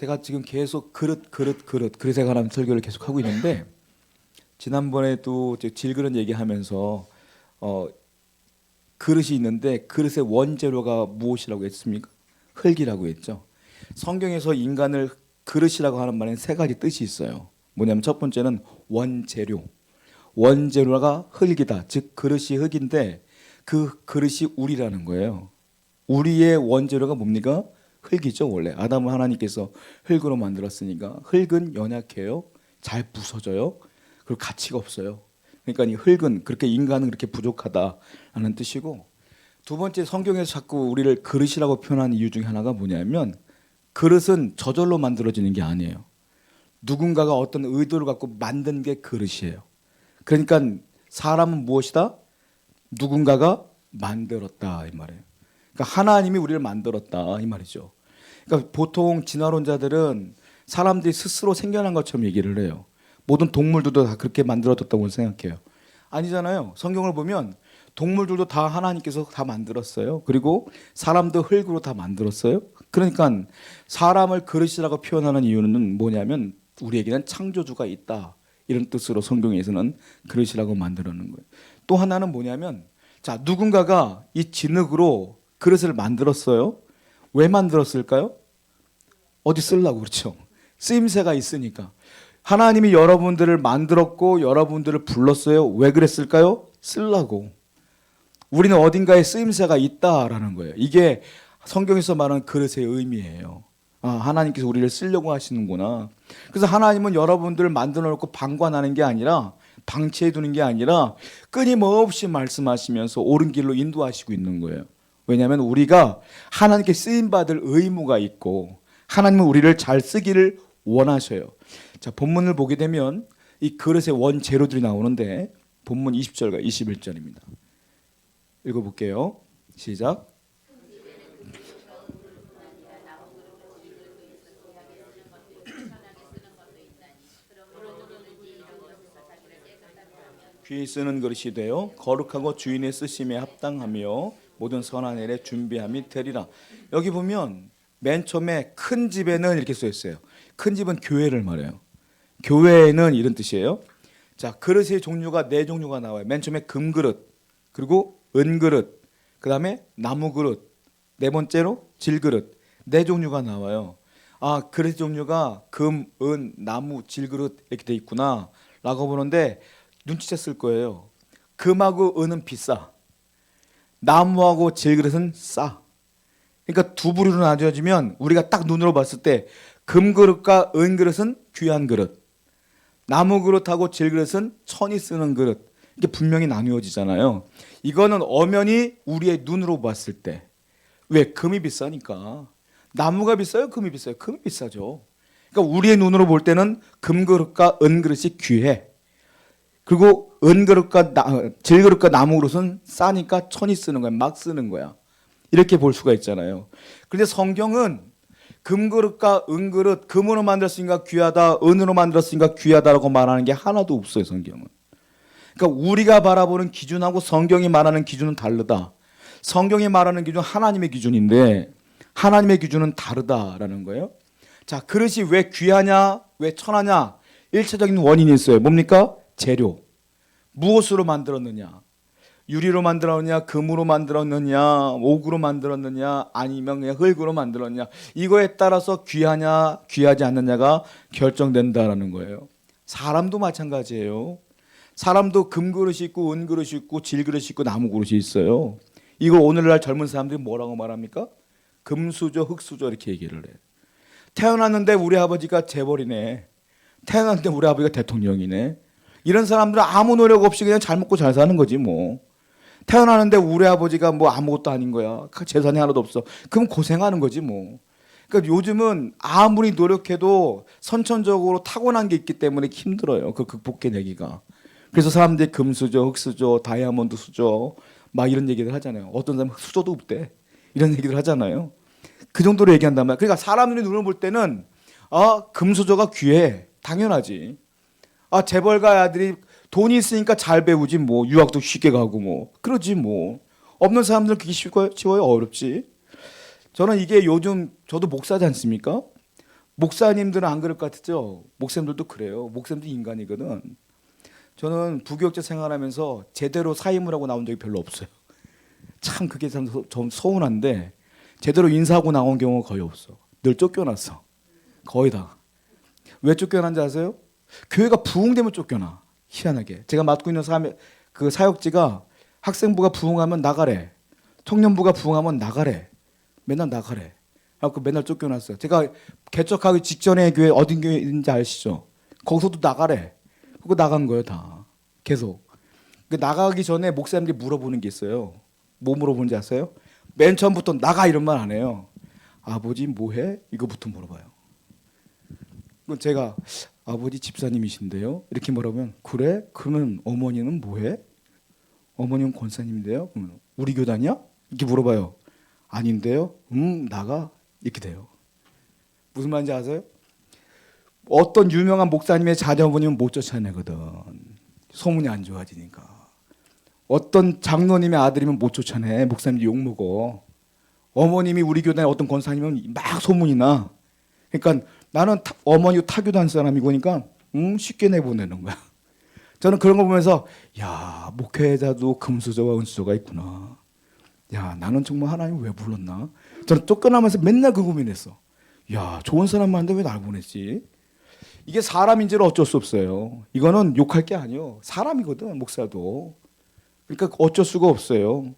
제가 지금 계속 그릇에 관한 설교를 계속 하고 있는데 지난번에도 질그릇 얘기하면서 그릇이 있는데 그릇의 원재료가 무엇이라고 했습니까? 흙이라고 했죠. 성경에서 인간을 그릇이라고 하는 말에는 세 가지 뜻이 있어요. 뭐냐면 첫 번째는 원재료. 원재료가 흙이다. 즉 그릇이 흙인데 그 그릇이 우리라는 거예요. 우리의 원재료가 뭡니까? 흙이죠. 원래 아담을 하나님께서 흙으로 만들었으니까 흙은 연약해요. 잘 부서져요. 그리고 가치가 없어요. 그러니까 이 흙은 그렇게 인간은 그렇게 부족하다라는 뜻이고, 두 번째 성경에서 자꾸 우리를 그릇이라고 표현하는 이유 중에 하나가 뭐냐면 그릇은 저절로 만들어지는 게 아니에요. 누군가가 어떤 의도를 갖고 만든 게 그릇이에요. 그러니까 사람은 무엇이다? 누군가가 만들었다 이 말이에요. 그러니까 하나님이 우리를 만들었다 이 말이죠. 그러니까 보통 진화론자들은 사람들이 스스로 생겨난 것처럼 얘기를 해요. 모든 동물들도 다 그렇게 만들어졌다고 생각해요. 아니잖아요. 성경을 보면 동물들도 다 하나님께서 다 만들었어요. 그리고 사람도 흙으로 다 만들었어요. 그러니까 사람을 그릇이라고 표현하는 이유는 뭐냐면 우리에게는 창조주가 있다. 이런 뜻으로 성경에서는 그릇이라고 만들어놓은 거예요. 또 하나는 뭐냐면 자, 누군가가 이 진흙으로 그릇을 만들었어요. 왜 만들었을까요? 어디 쓰려고 그렇죠. 쓰임새가 있으니까. 하나님이 여러분들을 만들었고 여러분들을 불렀어요. 왜 그랬을까요? 쓰려고. 우리는 어딘가에 쓰임새가 있다라는 거예요. 이게 성경에서 말하는 그릇의 의미예요. 아, 하나님께서 우리를 쓰려고 하시는구나. 그래서 하나님은 여러분들을 만들어 놓고 방관하는 게 아니라 방치해 두는 게 아니라 끊임없이 말씀하시면서 옳은 길로 인도하시고 있는 거예요. 왜냐하면 우리가 하나님께 쓰임받을 의무가 있고 하나님은 우리를 잘 쓰기를 원하셔요. 자, 본문을 보게 되면 이 그릇의 원재료들이 나오는데 본문 20절과 21절입니다. 읽어볼게요. 시작. 귀에 쓰는 그릇이 되어 거룩하고 주인의 쓰심에 합당하며 모든 선한 일에 준비함이 되리라. 여기 보면 맨 처음에 큰 집에는 이렇게 써 있어요. 큰 집은 교회를 말해요. 교회는 이런 뜻이에요. 자, 그릇의 종류가 네 종류가 나와요. 맨 처음에 금그릇, 그리고 은그릇, 그 다음에 나무그릇, 네 번째로 질그릇. 네 종류가 나와요. 아, 그릇 종류가 금, 은, 나무, 질그릇 이렇게 돼 있구나 라고 보는데 눈치챘을 거예요. 금하고 은은 비싸. 나무하고 질그릇은 싸. 그러니까 두 부류로 나뉘어지면 우리가 딱 눈으로 봤을 때 금그릇과 은그릇은 귀한 그릇, 나무그릇하고 질그릇은 천이 쓰는 그릇. 이게 분명히 나뉘어지잖아요. 이거는 엄연히 우리의 눈으로 봤을 때. 왜? 금이 비싸니까. 나무가 비싸요? 금이 비싸요? 금이 비싸죠. 그러니까 우리의 눈으로 볼 때는 금그릇과 은그릇이 귀해. 그리고 은그릇과 질그릇과 나무그릇은 싸니까 천이 쓰는 거야. 막 쓰는 거야. 이렇게 볼 수가 있잖아요. 그런데 성경은 금그릇과 은그릇, 금으로 만들었으니까 귀하다, 은으로 만들었으니까 귀하다라고 말하는 게 하나도 없어요. 성경은. 그러니까 우리가 바라보는 기준하고 성경이 말하는 기준은 다르다. 성경이 말하는 기준은 하나님의 기준인데 하나님의 기준은 다르다라는 거예요. 자, 그릇이 왜 귀하냐, 왜 천하냐? 1차적인 원인이 있어요. 뭡니까? 재료. 무엇으로 만들었느냐? 유리로 만들었느냐, 금으로 만들었느냐, 옥으로 만들었느냐, 아니면 그냥 흙으로 만들었느냐. 이거에 따라서 귀하냐, 귀하지 않느냐가 결정된다라는 거예요. 사람도 마찬가지예요. 사람도 금그릇이 있고 은그릇이 있고 질그릇이 있고 나무그릇이 있어요. 이걸 오늘날 젊은 사람들이 뭐라고 말합니까? 금수저, 흙수저 이렇게 얘기를 해요. 태어났는데 우리 아버지가 재벌이네. 태어났는데 우리 아버지가 대통령이네. 이런 사람들은 아무 노력 없이 그냥 잘 먹고 잘 사는 거지 뭐. 태어나는데 우리 아버지가 뭐 아무것도 아닌 거야. 재산이 하나도 없어. 그럼 고생하는 거지 뭐. 그러니까 요즘은 아무리 노력해도 선천적으로 타고난 게 있기 때문에 힘들어요. 그 극복해내기가. 그래서 사람들이 금수저, 흙수저, 다이아몬드 수저 막 이런 얘기를 하잖아요. 어떤 사람은 수저도 없대. 이런 얘기를 하잖아요. 그 정도로 얘기한단 말이야. 그러니까 사람들이 눈을 볼 때는 아, 금수저가 귀해. 당연하지. 아, 재벌가 아들이 돈이 있으니까 잘 배우지 뭐. 유학도 쉽게 가고 뭐. 그러지 뭐. 없는 사람들은 그게 쉬워요? 어렵지. 저는 이게 요즘 저도 목사지 않습니까? 목사님들은 안 그럴 것 같죠? 목사님들도 그래요. 목사님도 인간이거든. 저는 부교육자 생활하면서 제대로 사임을 하고 나온 적이 별로 없어요. 참 그게 좀 서운한데 제대로 인사하고 나온 경우가 거의 없어. 늘 쫓겨났어. 거의 다. 왜 쫓겨난지 아세요? 교회가 부흥되면 쫓겨나. 희한하게. 제가 맡고 있는 그 사역지가 학생부가 부흥하면 나가래. 청년부가 부흥하면 나가래. 맨날 나가래. 그래서 맨날 쫓겨났어요. 제가 개척하기 직전에 교회 어딘 교회인지 아시죠? 거기서도 나가래. 그거 나간 거예요 다. 계속. 나가기 전에 목사님들이 물어보는 게 있어요. 뭐 물어보는지 아세요? 맨 처음부터 나가 이런 말 안 해요. 아버지 뭐해? 이거부터 물어봐요. 그럼 제가 아버지 집사님이신데요. 이렇게 물어보면 그래? 그러면 어머니는 뭐해? 어머니는 권사님인데요. 그러면 우리 교단이야? 이렇게 물어봐요. 아닌데요. 나가 이렇게 돼요. 무슨 말인지 아세요? 어떤 유명한 목사님의 자녀분이면 못 쫓아내거든. 소문이 안 좋아지니까. 어떤 장로님의 아들이면 못 쫓아내. 목사님이 욕먹어. 어머님이 우리 교단의 어떤 권사님은 막 소문이 나. 그러니까 나는 어머니 타교단 사람이고 그러니까 쉽게 내보내는 거야. 저는 그런 거 보면서 야 목회자도 금수저와 은수저가 있구나. 야 나는 정말 하나님 왜 불렀나. 저는 쫓겨나면서 맨날 그 고민했어. 야 좋은 사람 많은데 왜 날 보냈지. 이게 사람인지는 어쩔 수 없어요. 이거는 욕할 게 아니에요. 사람이거든 목사도. 그러니까 어쩔 수가 없어요.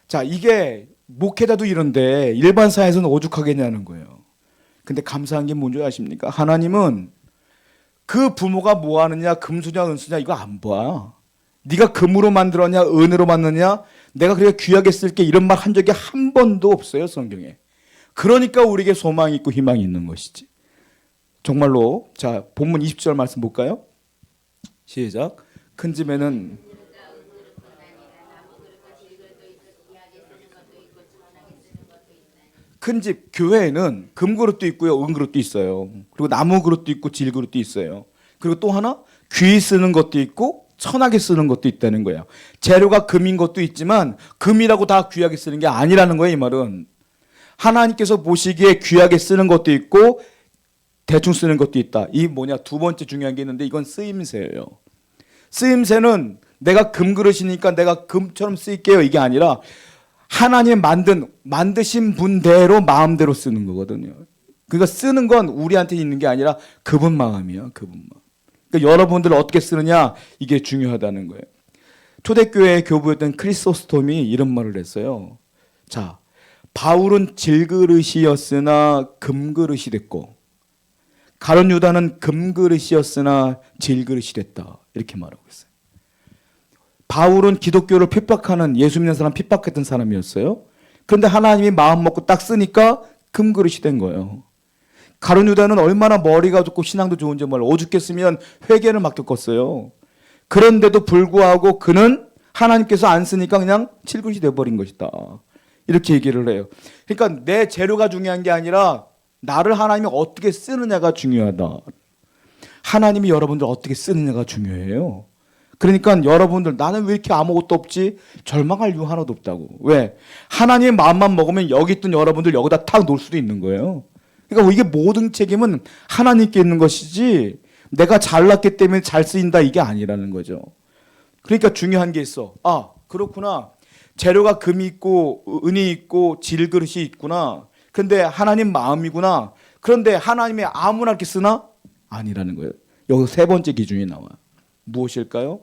자 이게 목회자도 이런데 일반 사회에서는 오죽하겠냐는 거예요. 근데 감사한 게 뭔지 아십니까? 하나님은 그 부모가 뭐 하느냐 금수냐 은수냐 이거 안 봐. 네가 금으로 만들었냐 은으로 만드냐 내가 그렇게 귀하게 쓸게 이런 말 한 적이 한 번도 없어요 성경에. 그러니까 우리에게 소망이 있고 희망이 있는 것이지. 정말로 자 본문 20절 말씀 볼까요? 시작. 큰 집에는 큰 집 교회에는 금그릇도 있고요 은그릇도 있어요. 그리고 나무 그릇도 있고 질그릇도 있어요. 그리고 또 하나 귀 쓰는 것도 있고 천하게 쓰는 것도 있다는 거예요. 재료가 금인 것도 있지만 금이라고 다 귀하게 쓰는 게 아니라는 거예요. 이 말은 하나님께서 보시기에 귀하게 쓰는 것도 있고 대충 쓰는 것도 있다. 이 뭐냐 두 번째 중요한 게 있는데 이건 쓰임새예요. 쓰임새는 내가 금그릇이니까 내가 금처럼 쓸게요 이게 아니라 하나님 만드신 분대로 마음대로 쓰는 거거든요. 그러니까 쓰는 건 우리한테 있는 게 아니라 그분 마음이에요. 그분 마음. 그러니까 여러분들 어떻게 쓰느냐 이게 중요하다는 거예요. 초대교회 교부였던 크리소스톰이 이런 말을 했어요. 자, 바울은 질그릇이었으나 금그릇이 됐고 가룟 유다는 금그릇이었으나 질그릇이 됐다. 이렇게 말하고 있어요. 바울은 기독교를 핍박하는 예수 믿는 사람 핍박했던 사람이었어요. 그런데 하나님이 마음 먹고 딱 쓰니까 금그릇이 된 거예요. 가룟 유다는 얼마나 머리가 좋고 신앙도 좋은지 몰라. 오죽했으면 회개를 막 겪었어요. 그런데도 불구하고 그는 하나님께서 안 쓰니까 그냥 칠그릇이 돼버린 것이다. 이렇게 얘기를 해요. 그러니까 내 재료가 중요한 게 아니라 나를 하나님이 어떻게 쓰느냐가 중요하다. 하나님이 여러분들 어떻게 쓰느냐가 중요해요. 그러니까 여러분들 나는 왜 이렇게 아무것도 없지? 절망할 이유 하나도 없다고. 왜? 하나님의 마음만 먹으면 여기 있던 여러분들 여기다 탁 놓을 수도 있는 거예요. 그러니까 이게 모든 책임은 하나님께 있는 것이지 내가 잘났기 때문에 잘 쓰인다 이게 아니라는 거죠. 그러니까 중요한 게 있어. 아 그렇구나. 재료가 금이 있고 은이 있고 질그릇이 있구나. 근데 하나님 마음이구나. 그런데 하나님이 아무나 이렇게 쓰나? 아니라는 거예요. 여기서 세 번째 기준이 나와요. 무엇일까요?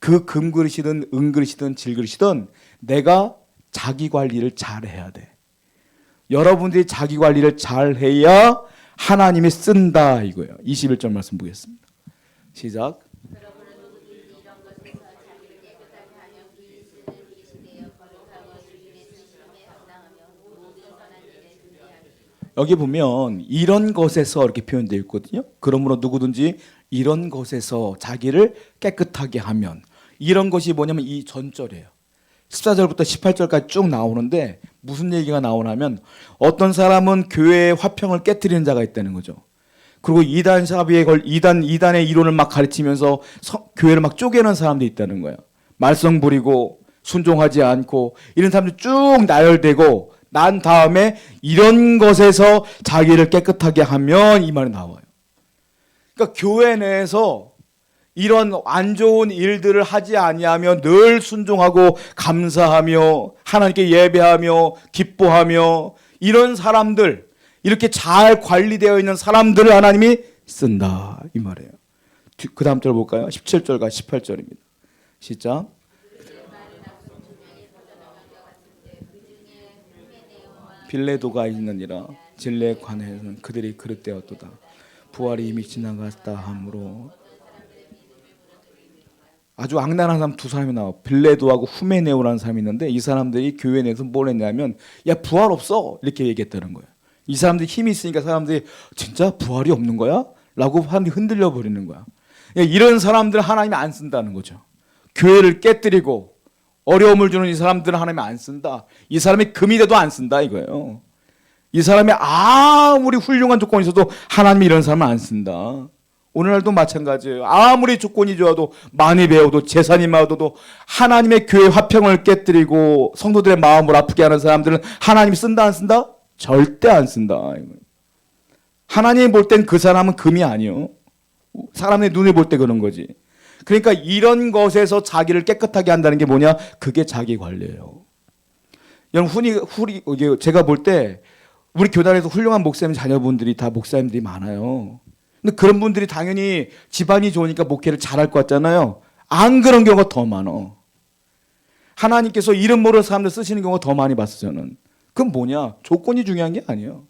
그 금그릇이든 은그릇이든 질그릇이든 내가 자기 관리를 잘 해야 돼. 여러분들이 자기 관리를 잘 해야 하나님이 쓴다 이거예요. 21절 말씀 보겠습니다. 시작. 여기 보면 이런 것에서 이렇게 표현되어 있거든요. 그러므로 누구든지 이런 것에서 자기를 깨끗하게 하면 이런 것이 뭐냐면 이 전절이에요. 14절부터 18절까지 쭉 나오는데 무슨 얘기가 나오냐면 어떤 사람은 교회의 화평을 깨트리는 자가 있다는 거죠. 그리고 이단 사비에 이단의 이론을 막 가르치면서 교회를 막 쪼개는 사람도 있다는 거예요. 말썽 부리고 순종하지 않고 이런 사람들이 쭉 나열되고 난 다음에 이런 것에서 자기를 깨끗하게 하면 이 말이 나와요. 그러니까 교회 내에서 이런 안 좋은 일들을 하지 아니하며 늘 순종하고 감사하며 하나님께 예배하며 기뻐하며 이런 사람들, 이렇게 잘 관리되어 있는 사람들을 하나님이 쓴다 이 말이에요. 그 다음 절 볼까요? 17절과 18절입니다. 시작. 빌레도가 있느니라 진리에 관해서는 그들이 그릇되었도다. 부활이 이미 지나갔다 하므로. 아주 악랄한 사람 두 사람이 나와. 빌레도하고 후메네오라는 사람이 있는데 이 사람들이 교회 내에서 뭘 했냐면 야 부활 없어 이렇게 얘기했다는 거야. 이 사람들이 힘이 있으니까 사람들이 진짜 부활이 없는 거야? 라고 사람들이 흔들려 버리는 거야. 이런 사람들 하나님이 안 쓴다는 거죠. 교회를 깨뜨리고 어려움을 주는 이 사람들은 하나님이 안 쓴다. 이 사람이 금이 돼도 안 쓴다 이거예요. 이 사람이 아무리 훌륭한 조건이 있어도 하나님이 이런 사람을 안 쓴다. 오늘날도 마찬가지예요. 아무리 조건이 좋아도 많이 배워도 재산이 많아도 하나님의 교회 화평을 깨뜨리고 성도들의 마음을 아프게 하는 사람들은 하나님이 쓴다 안 쓴다? 절대 안 쓴다. 하나님이 볼 땐 그 사람은 금이 아니요. 사람의 눈에 볼 때 그런 거지. 그러니까 이런 것에서 자기를 깨끗하게 한다는 게 뭐냐? 그게 자기 관리예요. 여러분 제가 볼 때 우리 교단에서 훌륭한 목사님 자녀분들이 다 목사님들이 많아요. 근데 그런 분들이 당연히 집안이 좋으니까 목회를 잘할 것 같잖아요. 안 그런 경우가 더 많아. 하나님께서 이름 모르는 사람들 쓰시는 경우가 더 많이 봤어요, 저는. 그건 뭐냐? 조건이 중요한 게 아니에요.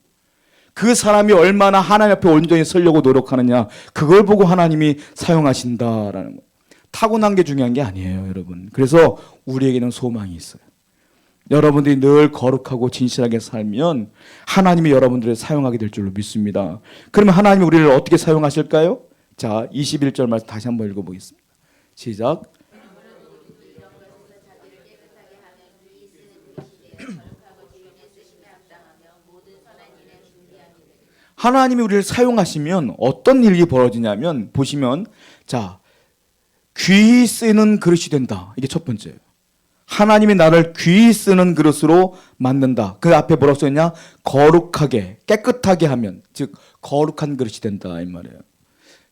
그 사람이 얼마나 하나님 앞에 온전히 서려고 노력하느냐, 그걸 보고 하나님이 사용하신다라는 거예요. 타고난 게 중요한 게 아니에요, 여러분. 그래서 우리에게는 소망이 있어요. 여러분들이 늘 거룩하고 진실하게 살면 하나님이 여러분들을 사용하게 될 줄로 믿습니다. 그러면 하나님이 우리를 어떻게 사용하실까요? 자, 21절 말씀 다시 한번 읽어보겠습니다. 시작. 하나님이 우리를 사용하시면 어떤 일이 벌어지냐면 보시면 자, 귀히 쓰이는 그릇이 된다. 이게 첫 번째예요. 하나님이 나를 귀히 쓰는 그릇으로 만든다. 그 앞에 뭐라고 써있냐? 거룩하게, 깨끗하게 하면, 즉 거룩한 그릇이 된다 이 말이에요.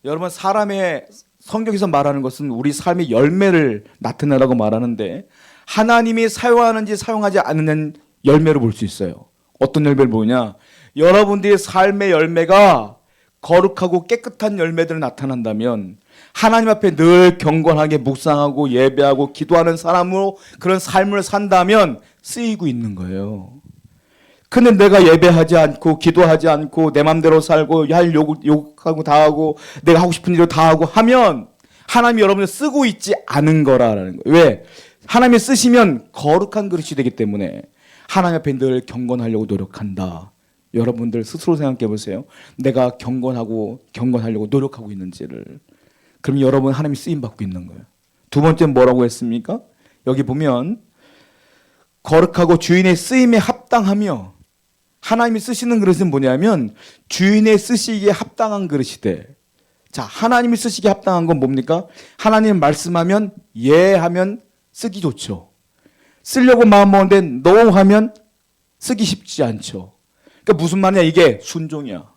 여러분, 사람의 성경에서 말하는 것은 우리 삶의 열매를 나타내라고 말하는데 하나님이 사용하는지 사용하지 않는 열매를 볼 수 있어요. 어떤 열매를 보냐? 여러분들의 삶의 열매가 거룩하고 깨끗한 열매들이 나타난다면 하나님 앞에 늘 경건하게 묵상하고 예배하고 기도하는 사람으로 그런 삶을 산다면 쓰이고 있는 거예요. 근데 내가 예배하지 않고 기도하지 않고 내 맘대로 살고 할 욕하고 다 하고 내가 하고 싶은 일을 다 하고 하면 하나님이 여러분을 쓰고 있지 않은 거라는 거예요. 왜? 하나님이 쓰시면 거룩한 그릇이 되기 때문에 하나님 앞에 늘 경건하려고 노력한다. 여러분들 스스로 생각해 보세요. 내가 경건하려고 노력하고 있는지를. 그럼 여러분 하나님이 쓰임 받고 있는 거예요. 두 번째 뭐라고 했습니까? 여기 보면 거룩하고 주인의 쓰임에 합당하며, 하나님이 쓰시는 그릇은 뭐냐면 주인의 쓰시기에 합당한 그릇이 돼. 자, 하나님이 쓰시기에 합당한 건 뭡니까? 하나님 말씀하면 하면 쓰기 좋죠. 쓰려고 마음 먹는데 no 하면 쓰기 쉽지 않죠. 그러니까 무슨 말이냐? 이게 순종이야.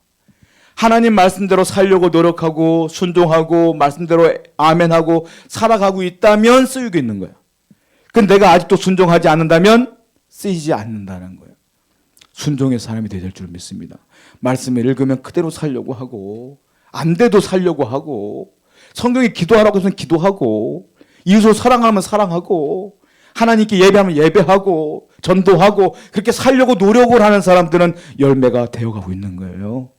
하나님 말씀대로 살려고 노력하고 순종하고 말씀대로 아멘하고 살아가고 있다면 쓰이고 있는 거야. 근데 내가 아직도 순종하지 않는다면 쓰이지 않는다는 거예요. 순종의 사람이 되야 될 줄 믿습니다. 말씀을 읽으면 그대로 살려고 하고 안 돼도 살려고 하고 성경에 기도하라고 해서 기도하고 이웃을 사랑하면 사랑하고 하나님께 예배하면 예배하고 전도하고 그렇게 살려고 노력을 하는 사람들은 열매가 되어가고 있는 거예요.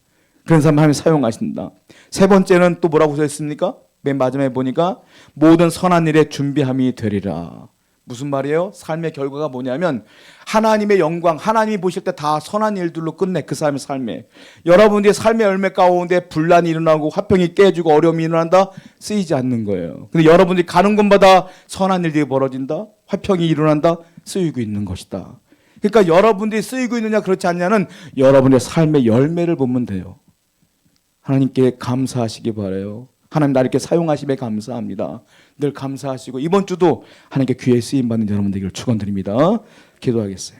그런 사람 하나님 사용하신다. 세 번째는 또 뭐라고 써있습니까? 맨 마지막에 보니까 모든 선한 일에 준비함이 되리라. 무슨 말이에요? 삶의 결과가 뭐냐면 하나님의 영광, 하나님이 보실 때 다 선한 일들로 끝내. 그 사람의 삶에. 여러분들의 삶의 열매 가운데 분란이 일어나고 화평이 깨지고 어려움이 일어난다? 쓰이지 않는 거예요. 근데 여러분들이 가는 곳마다 선한 일들이 벌어진다? 화평이 일어난다? 쓰이고 있는 것이다. 그러니까 여러분들이 쓰이고 있느냐 그렇지 않냐는 여러분의 삶의 열매를 보면 돼요. 하나님께 감사하시기 바라요. 하나님 나를 이렇게 사용하심에 감사합니다. 늘 감사하시고 이번 주도 하나님께 귀에 쓰임 받는 여러분 되기를 축원드립니다. 기도하겠어요.